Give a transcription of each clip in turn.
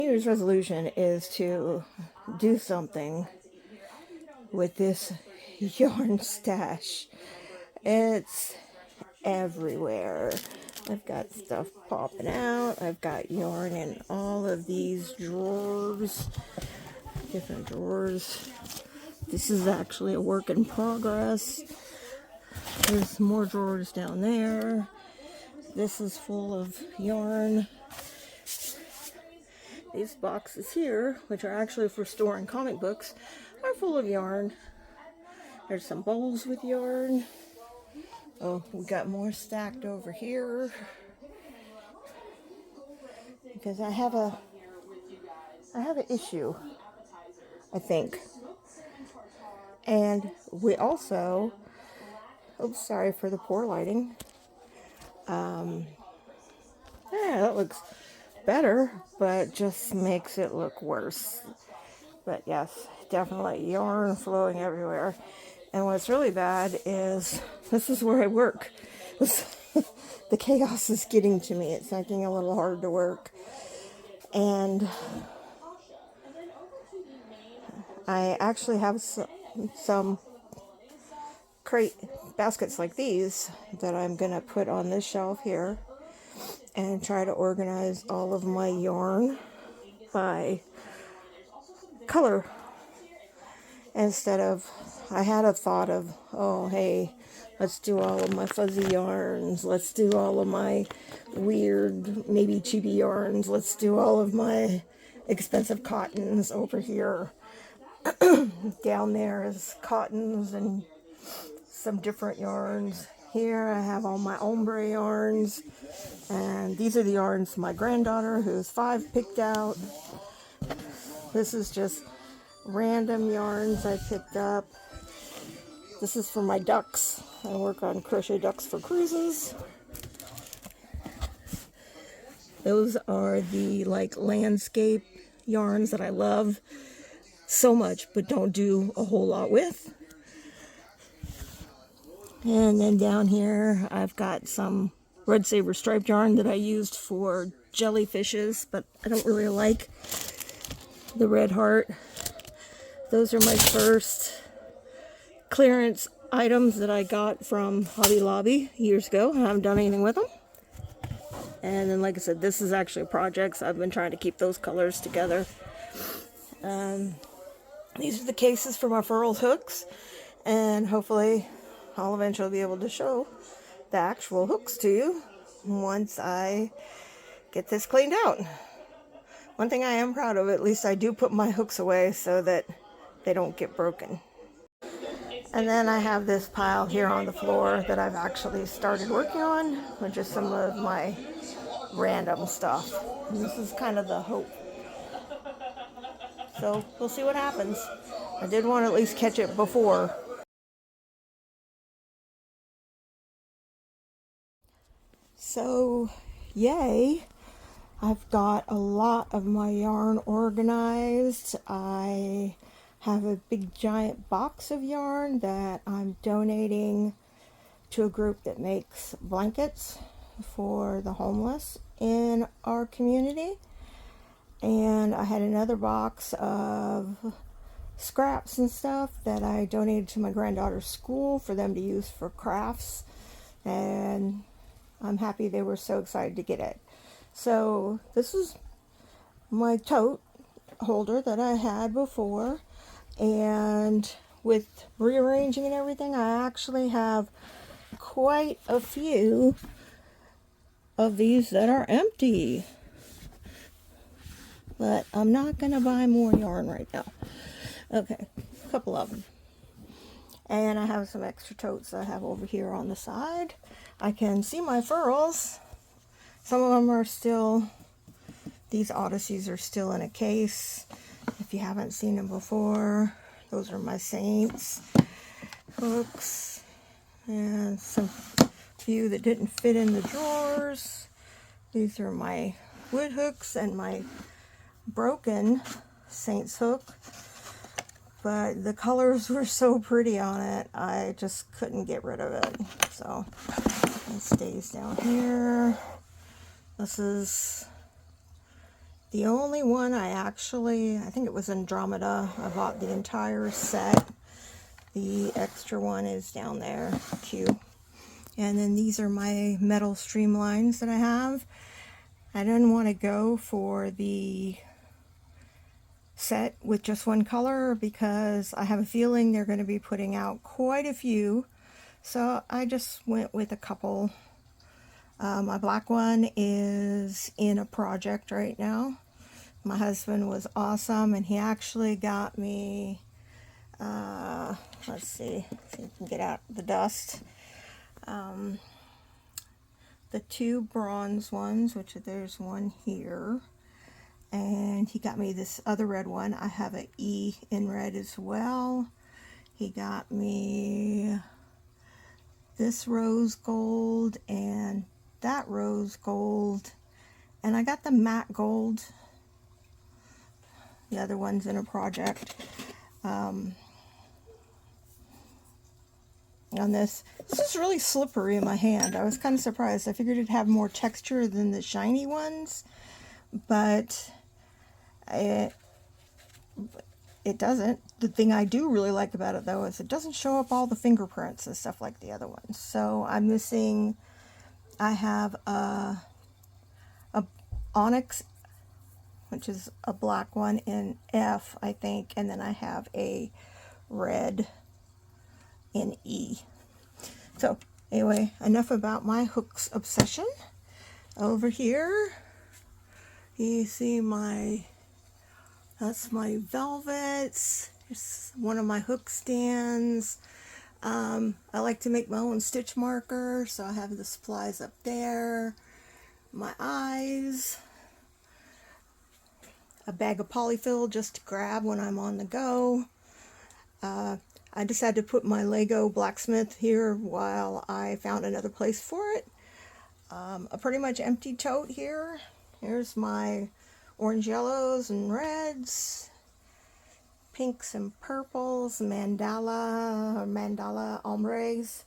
New Year's resolution is to do something with this yarn stash. It's everywhere. I've got stuff popping out. I've got yarn in all of these drawers, different drawers. This is actually a work in progress. There's more drawers down there. This is full of yarn. These boxes here, which are actually for storing comic books, are full of yarn. There's some bowls with yarn. Oh, we got more stacked over here. Because I have an issue, I think. And we also, oops, sorry for the poor lighting. Yeah, that looks better, but just makes it look worse. But yes, definitely yarn flowing everywhere. And what's really bad is this is where I work. The chaos is getting to me. It's making it a little hard to work. And I actually have some crate baskets like these that I'm going to put on this shelf here and try to organize all of my yarn by color instead of, I had a thought of, oh hey, let's do all of my fuzzy yarns, let's do all of my weird maybe cheapy yarns, let's do all of my expensive cottons over here. Down there is cottons and some different yarns. Here I have all my ombre yarns, and these are the yarns my granddaughter, who's 5, picked out. This is just random yarns I picked up. This is for my ducks. I work on crochet ducks for cruises. Those are the like landscape yarns that I love so much but don't do a whole lot with. And then down here I've got some Red Saber striped yarn that I used for jellyfishes, but I don't really like the red heart. Those are my first clearance items that I got from Hobby Lobby years ago. I haven't done anything with them. And then, like I said, this is actually projects. I've been trying to keep those colors together. These are the cases for my furls hooks, and hopefully I'll eventually be able to show the actual hooks to you once I get this cleaned out. One thing I am proud of, at least I do put my hooks away so that they don't get broken. And then I have this pile here on the floor that I've actually started working on, which is some of my random stuff. And this is kind of the hope. So we'll see what happens. I did want to at least catch it before. So, yay. I've got a lot of my yarn organized. I have a big giant box of yarn that I'm donating to a group that makes blankets for the homeless in our community. And I had another box of scraps and stuff that I donated to my granddaughter's school for them to use for crafts. And I'm happy they were so excited to get it. So this is my tote holder that I had before, and with rearranging and everything, I actually have quite a few of these that are empty. But I'm not going to buy more yarn right now. Okay, a couple of them. And I have some extra totes I have over here on the side. I can see my furls. Some of them are still, these Odysseys are still in a case. If you haven't seen them before, those are my Saints hooks. And some few that didn't fit in the drawers. These are my wood hooks and my broken Saints hook. But the colors were so pretty on it, I just couldn't get rid of it. So it stays down here. This is The only one I think it was Andromeda. I bought the entire set. The extra one is down there. Cute. And then these are my metal streamlines that I have. I didn't want to go for the set with just one color because I have a feeling they're going to be putting out quite a few. So I just went with a couple. My black one is in a project right now. My husband was awesome, and he actually got me, let's see if you can get out the dust. The two bronze ones, which there's one here, and he got me this other red one. I have an E in red as well. He got me this rose gold and that rose gold, and I got the matte gold. The other one's in a project. On this is really slippery in my hand. I was kind of surprised. I figured it'd have more texture than the shiny ones, but it doesn't. The thing I do really like about it, though, is it doesn't show up all the fingerprints and stuff like the other ones. So I'm missing, I have a onyx, which is a black one in F, I think, and then I have a red in E. So anyway, enough about my hooks obsession. Over here, you see that's my velvets. It's one of my hook stands. I like to make my own stitch marker, so I have the supplies up there. My eyes. A bag of polyfill just to grab when I'm on the go. I decided to put my Lego blacksmith here while I found another place for it. A pretty much empty tote here. Here's my orange, yellows, and reds, pinks and purples, mandala ombres,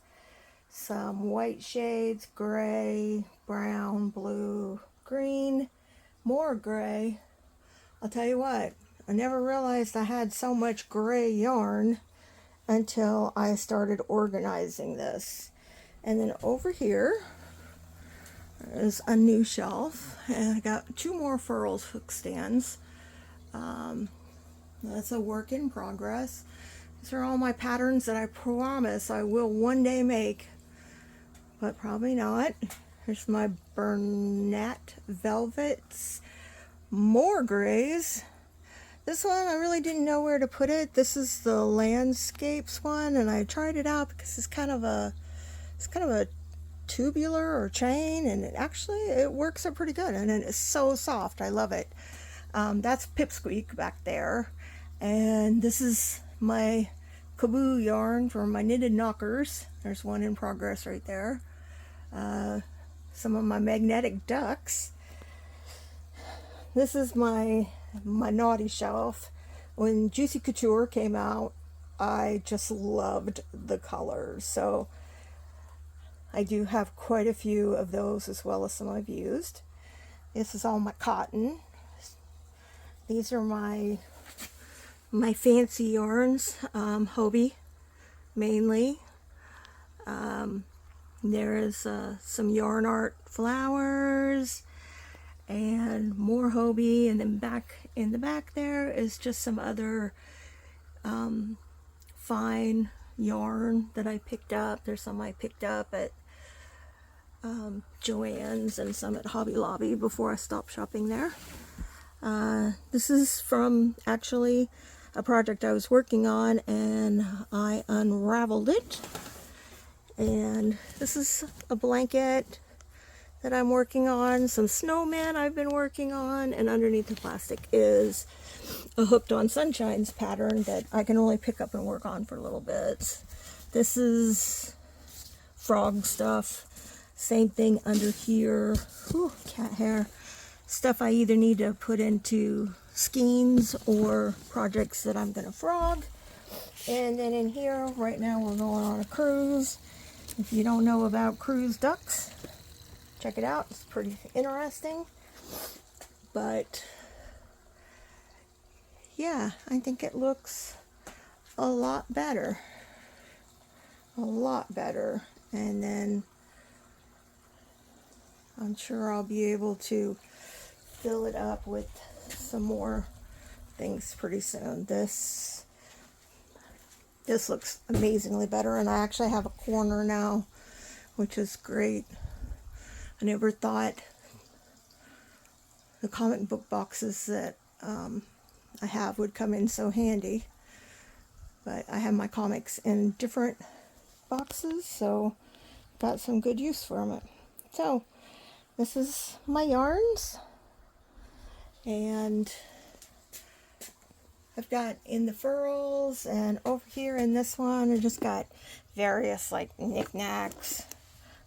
some white shades, gray, brown, blue, green, more gray. I'll tell you what, I never realized I had so much gray yarn until I started organizing this. And then over here is a new shelf, and I got two more furls hook stands. That's a work in progress. These are all my patterns that I promise I will one day make, but probably not. Here's my Bernat velvets, more grays. This one, I really didn't know where to put it. This is the landscapes one, and I tried it out because it's kind of a tubular or chain, and it works out pretty good, and it's so soft. I love it. That's Pipsqueak back there, and this is my Kaboo yarn for my knitted knockers. There's one in progress right there. Some of my magnetic ducks. This is my naughty shelf. When Juicy Couture came out, I just loved the colors, so I do have quite a few of those, as well as some I've used. This is all my cotton. These are my fancy yarns, Hobie mainly. There is some yarn art flowers and more Hobie, and then back in the back there is just some other fine yarn that I picked up. There's some I picked up at Joann's and some at Hobby Lobby before I stopped shopping there. This is from actually a project I was working on, and I unraveled it. And this is a blanket that I'm working on, some snowmen I've been working on, and underneath the plastic is a Hooked on Sunshines pattern that I can only pick up and work on for a little bit. This is frog stuff. Same thing under here. Ooh, cat hair. Stuff I either need to put into skeins or projects that I'm going to frog. And then in here, right now we're going on a cruise. If you don't know about cruise ducks, check it out. It's pretty interesting. But yeah, I think it looks a lot better. A lot better. And then I'm sure I'll be able to fill it up with some more things pretty soon. This looks amazingly better, and I actually have a corner now, which is great. I never thought the comic book boxes that I have would come in so handy, but I have my comics in different boxes, so got some good use from it. So this is my yarns, and I've got in the furls, and over here in this one I just got various like knickknacks,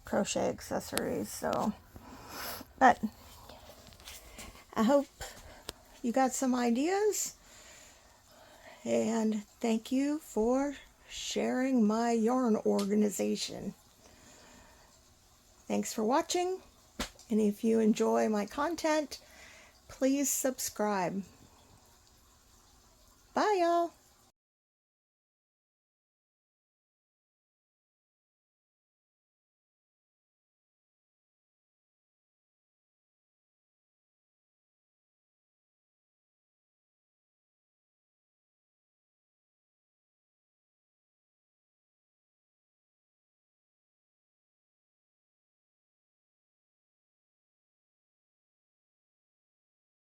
crochet accessories. So, but I hope you got some ideas, and thank you for sharing my yarn organization. Thanks for watching, and if you enjoy my content, please subscribe. Bye, y'all.